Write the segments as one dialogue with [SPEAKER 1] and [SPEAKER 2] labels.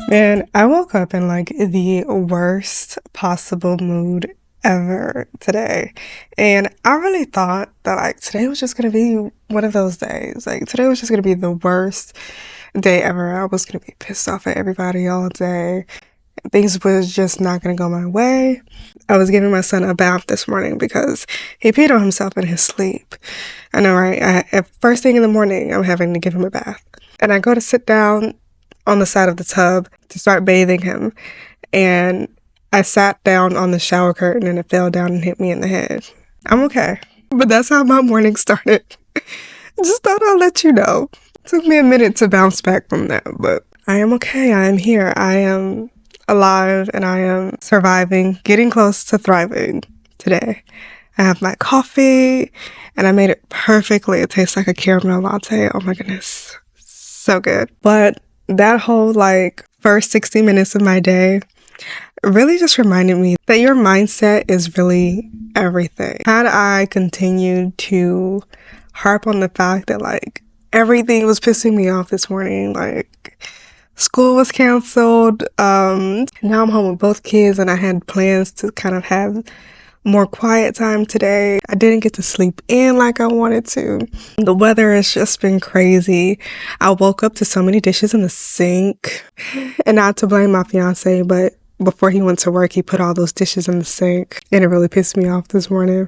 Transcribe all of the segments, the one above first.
[SPEAKER 1] Man, I woke up in like the worst possible mood ever today. And I really thought that like today was just gonna be one of those days. Like today was just gonna be the worst day ever. I was gonna be pissed off at everybody all day. Things was just not gonna go my way. I was giving my son a bath this morning because he peed on himself in his sleep. I know, right? At first thing in the morning, I'm having to give him a bath. And I go to sit down on the side of the tub to start bathing him. And I sat down on the shower curtain and it fell down and hit me in the head. I'm okay. But that's how my morning started. Just thought I'll let you know. Took me a minute to bounce back from that, but I am okay. I am here. I am alive and I am surviving, getting close to thriving today. I have my coffee and I made it perfectly. It tastes like a caramel latte. Oh my goodness. So good. But that whole like first 60 minutes of my day really just reminded me that your mindset is really everything. Had I continued to harp on the fact that like everything was pissing me off this morning, like school was canceled, now I'm home with both kids and I had plans to kind of have more quiet time today. I didn't get to sleep in like I wanted to. The weather has just been crazy. I woke up to so many dishes in the sink. And not to blame my fiance, but before he went to work, he put all those dishes in the sink. And it really pissed me off this morning.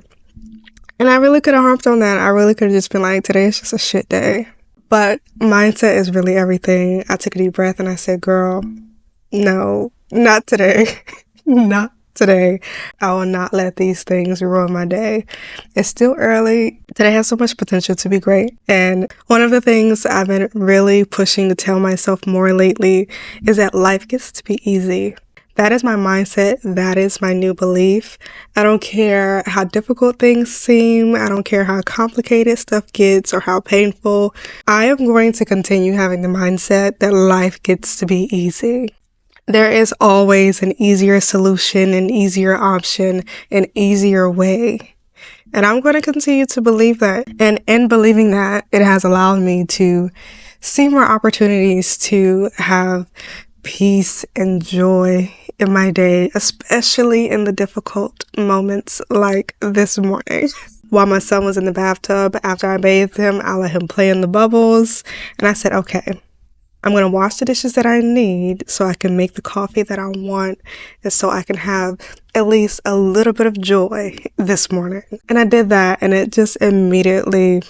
[SPEAKER 1] And I really could have harped on that. I really could have just been like, today is just a shit day. But mindset is really everything. I took a deep breath and I said, girl, no, not today. Not today. I will not let these things ruin my day. It's still early. Today has so much potential to be great. And one of the things I've been really pushing to tell myself more lately is that life gets to be easy. That is my mindset. That is my new belief. I don't care how difficult things seem. I don't care how complicated stuff gets or how painful. I am going to continue having the mindset that life gets to be easy. There is always an easier solution, an easier option, an easier way. And I'm going to continue to believe that. And in believing that, it has allowed me to see more opportunities to have peace and joy in my day, especially in the difficult moments like this morning. While my son was in the bathtub, after I bathed him, I let him play in the bubbles. And I said, okay, I'm going to wash the dishes that I need so I can make the coffee that I want and so I can have at least a little bit of joy this morning. And I did that and it just immediately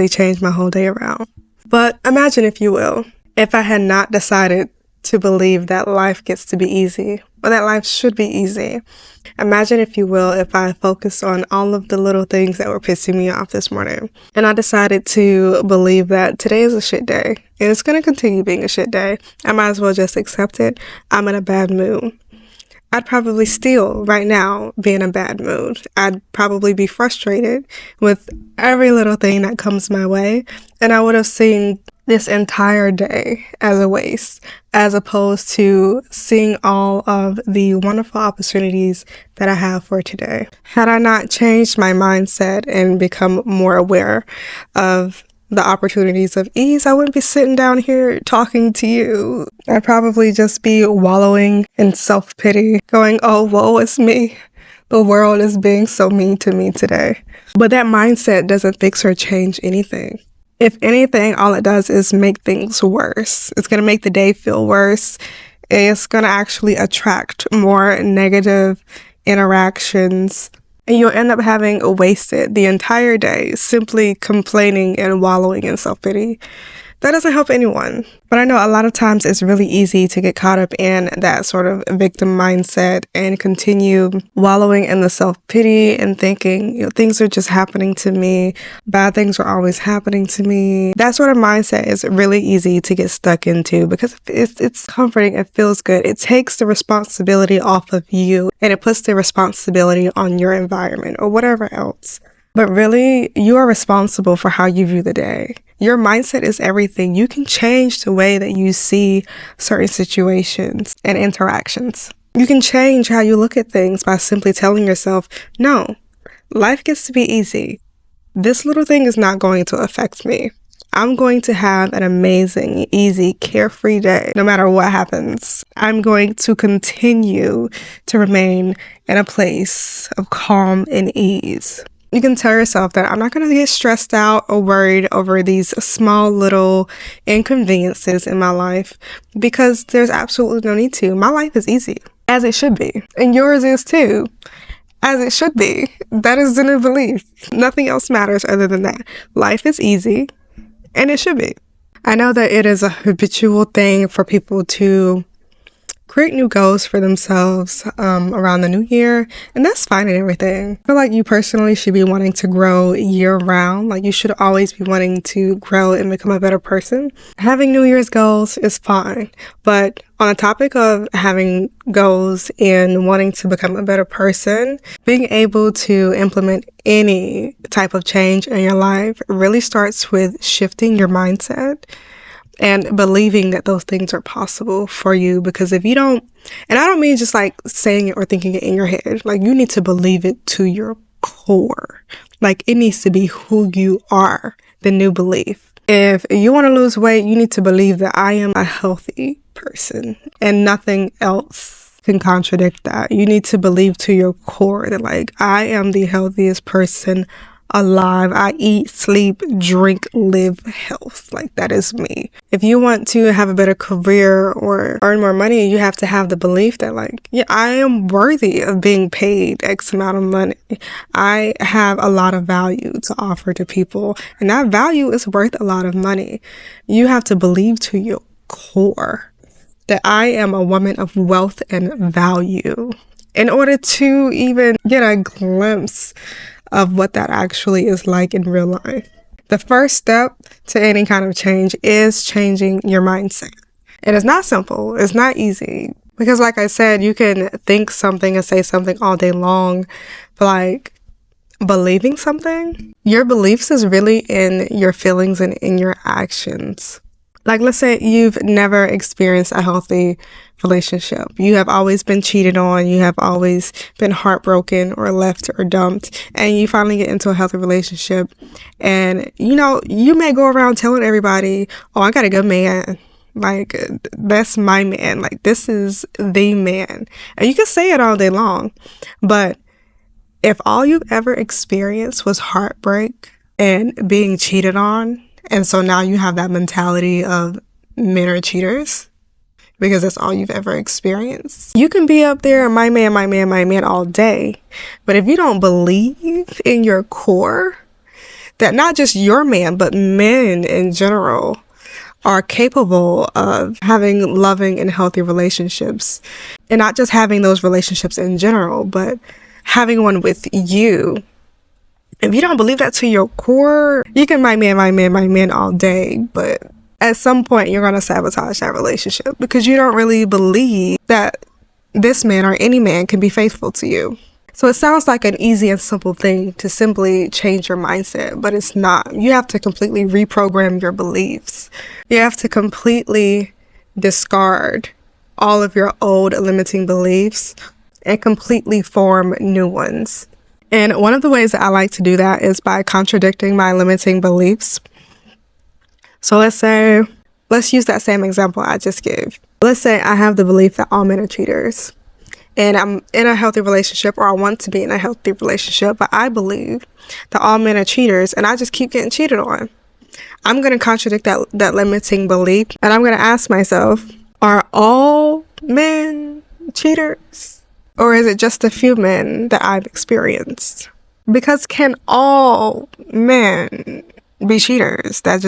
[SPEAKER 1] changed my whole day around. But imagine, if you will, if I had not decided to believe that life gets to be easy or that life should be easy. Imagine, if you will, if I focused on all of the little things that were pissing me off this morning and I decided to believe that today is a shit day and it's going to continue being a shit day. I might as well just accept it. I'm in a bad mood. I'd probably still right now be in a bad mood. I'd probably be frustrated with every little thing that comes my way. And I would have seen this entire day as a waste, as opposed to seeing all of the wonderful opportunities that I have for today. Had I not changed my mindset and become more aware of the opportunities of ease, I wouldn't be sitting down here talking to you. I'd probably just be wallowing in self-pity, going, oh, woe is me. The world is being so mean to me today. But that mindset doesn't fix or change anything. If anything, all it does is make things worse. It's going to make the day feel worse. It's going to actually attract more negative interactions. And you'll end up having wasted the entire day simply complaining and wallowing in self-pity. That doesn't help anyone. But I know a lot of times it's really easy to get caught up in that sort of victim mindset and continue wallowing in the self-pity and thinking, things are just happening to me. Bad things are always happening to me. That sort of mindset is really easy to get stuck into because it's comforting. It feels good. It takes the responsibility off of you and it puts the responsibility on your environment or whatever else. But really, you are responsible for how you view the day. Your mindset is everything. You can change the way that you see certain situations and interactions. You can change how you look at things by simply telling yourself, no, life gets to be easy. This little thing is not going to affect me. I'm going to have an amazing, easy, carefree day no matter what happens. I'm going to continue to remain in a place of calm and ease. You can tell yourself that I'm not going to get stressed out or worried over these small little inconveniences in my life, because there's absolutely no need to. My life is easy, as it should be. And yours is too, as it should be. That is the new belief. Nothing else matters other than that. Life is easy, and it should be. I know that it is a habitual thing for people to create new goals for themselves around the new year, and that's fine and everything. I feel like you personally should be wanting to grow year round. Like, you should always be wanting to grow and become a better person. Having New Year's goals is fine, but on the topic of having goals and wanting to become a better person, being able to implement any type of change in your life really starts with shifting your mindset and believing that those things are possible for you. Because if you don't, and I don't mean just like saying it or thinking it in your head, like, you need to believe it to your core. Like, it needs to be who you are, the new belief. If you want to lose weight, you need to believe that I am a healthy person, and nothing else can contradict that. You need to believe to your core that, like, I am the healthiest person alive. I eat, sleep, drink, live health. Like, that is me. If you want to have a better career or earn more money, you have to have the belief that, like, yeah, I am worthy of being paid X amount of money. I have a lot of value to offer to people, and that value is worth a lot of money. You have to believe to your core that I am a woman of wealth and value in order to even get a glimpse of what that actually is like in real life. The first step to any kind of change is changing your mindset. And it's not simple. It's not easy. Because like I said, you can think something and say something all day long, but like, believing something, your beliefs is really in your feelings and in your actions. Like, let's say you've never experienced a healthy relationship. You have always been cheated on. You have always been heartbroken or left or dumped. And you finally get into a healthy relationship. And, you know, you may go around telling everybody, oh, I got a good man. Like, that's my man. Like, this is the man. And you can say it all day long. But if all you've ever experienced was heartbreak and being cheated on, and so now you have that mentality of men are cheaters because that's all you've ever experienced. You can be up there, my man, my man, my man all day. But if you don't believe in your core that not just your man, but men in general are capable of having loving and healthy relationships, and not just having those relationships in general, but having one with you. If you don't believe that to your core, you can my man all day, but at some point you're going to sabotage that relationship because you don't really believe that this man or any man can be faithful to you. So it sounds like an easy and simple thing to simply change your mindset, but it's not. You have to completely reprogram your beliefs. You have to completely discard all of your old limiting beliefs and completely form new ones. And one of the ways that I like to do that is by contradicting my limiting beliefs. So let's use that same example I just gave. Let's say I have the belief that all men are cheaters, and I'm in a healthy relationship, or I want to be in a healthy relationship, but I believe that all men are cheaters and I just keep getting cheated on. I'm going to contradict that limiting belief, and I'm going to ask myself, are all men cheaters? Or is it just a few men that I've experienced? Because can all men be cheaters? That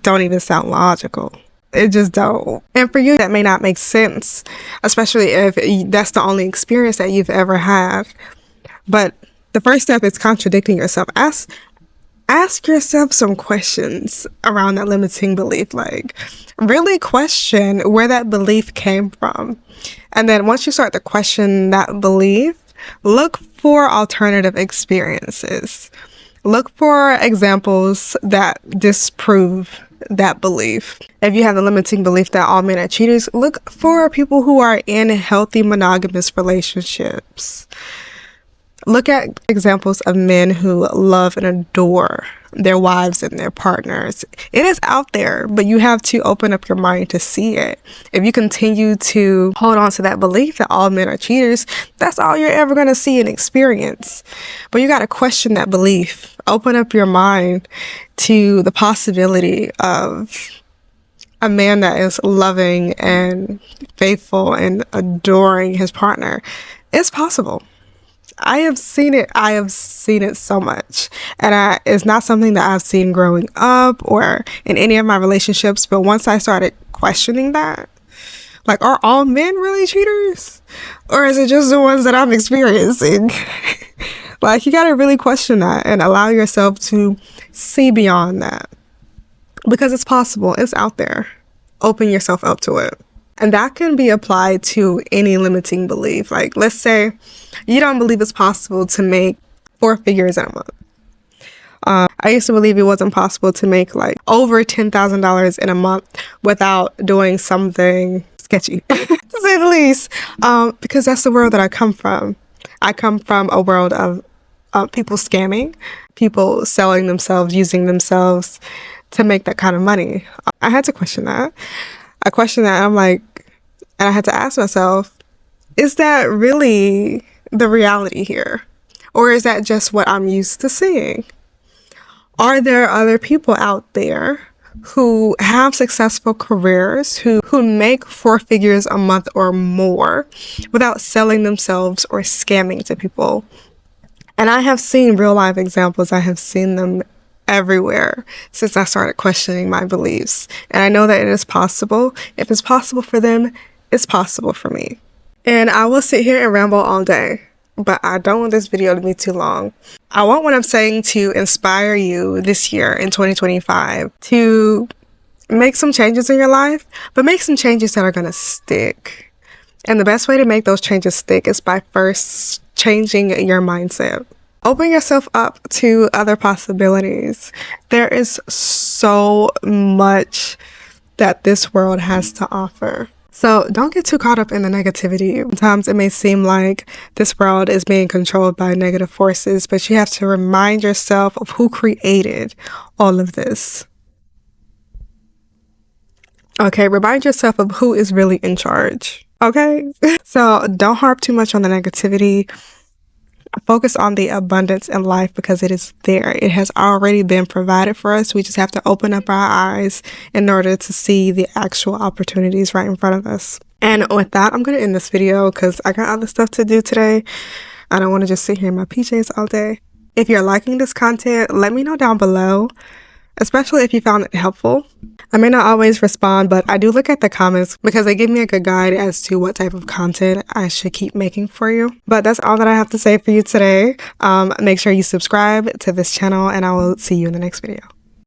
[SPEAKER 1] don't even sound logical. It just don't. And for you, that may not make sense, especially if that's the only experience that you've ever had. But the first step is contradicting yourself. Ask yourself some questions around that limiting belief. Like, really question where that belief came from. And then once you start to question that belief, look for alternative experiences. Look for examples that disprove that belief. If you have the limiting belief that all men are cheaters, look for people who are in healthy monogamous relationships. Look at examples of men who love and adore their wives and their partners. It is out there, but you have to open up your mind to see it. If you continue to hold on to that belief that all men are cheaters, that's all you're ever going to see and experience. But you got to question that belief. Open up your mind to the possibility of a man that is loving and faithful and adoring his partner. It's possible. I have seen it. I have seen it so much. And it's not something that I've seen growing up or in any of my relationships. But once I started questioning that, like, are all men really cheaters? Or is it just the ones that I'm experiencing? Like, you got to really question that and allow yourself to see beyond that. Because it's possible. It's out there. Open yourself up to it. And that can be applied to any limiting belief. Like, let's say you don't believe it's possible to make 4 figures in a month. I used to believe it wasn't possible to make like over $10,000 in a month without doing something sketchy, to say the least, because that's the world that I come from. I come from a world of people scamming, people selling themselves, using themselves to make that kind of money. I had to question that. I questioned that. I'm like, and I had to ask myself, is that really the reality here? Or is that just what I'm used to seeing? Are there other people out there who have successful careers, who make 4 figures a month or more without selling themselves or scamming to people? And I have seen real life examples. I have seen them everywhere since I started questioning my beliefs. And I know that it is possible. If it's possible for them, it's possible for me. And I will sit here and ramble all day, but I don't want this video to be too long. I want what I'm saying to inspire you this year in 2025 to make some changes in your life, but make some changes that are going to stick. And the best way to make those changes stick is by first changing your mindset. Open yourself up to other possibilities. There is so much that this world has to offer. So don't get too caught up in the negativity. Sometimes it may seem like this world is being controlled by negative forces, but you have to remind yourself of who created all of this. Okay, remind yourself of who is really in charge. Okay? So don't harp too much on the negativity. Focus on the abundance in life because it is there. It has already been provided for us. We just have to open up our eyes in order to see the actual opportunities right in front of us. And with that, I'm going to end this video because I got other stuff to do today. I don't want to just sit here in my PJs all day. If you're liking this content, let me know down below, especially if you found it helpful. I may not always respond, but I do look at the comments because they give me a good guide as to what type of content I should keep making for you. But that's all that I have to say for you today. Make sure you subscribe to this channel and I will see you in the next video.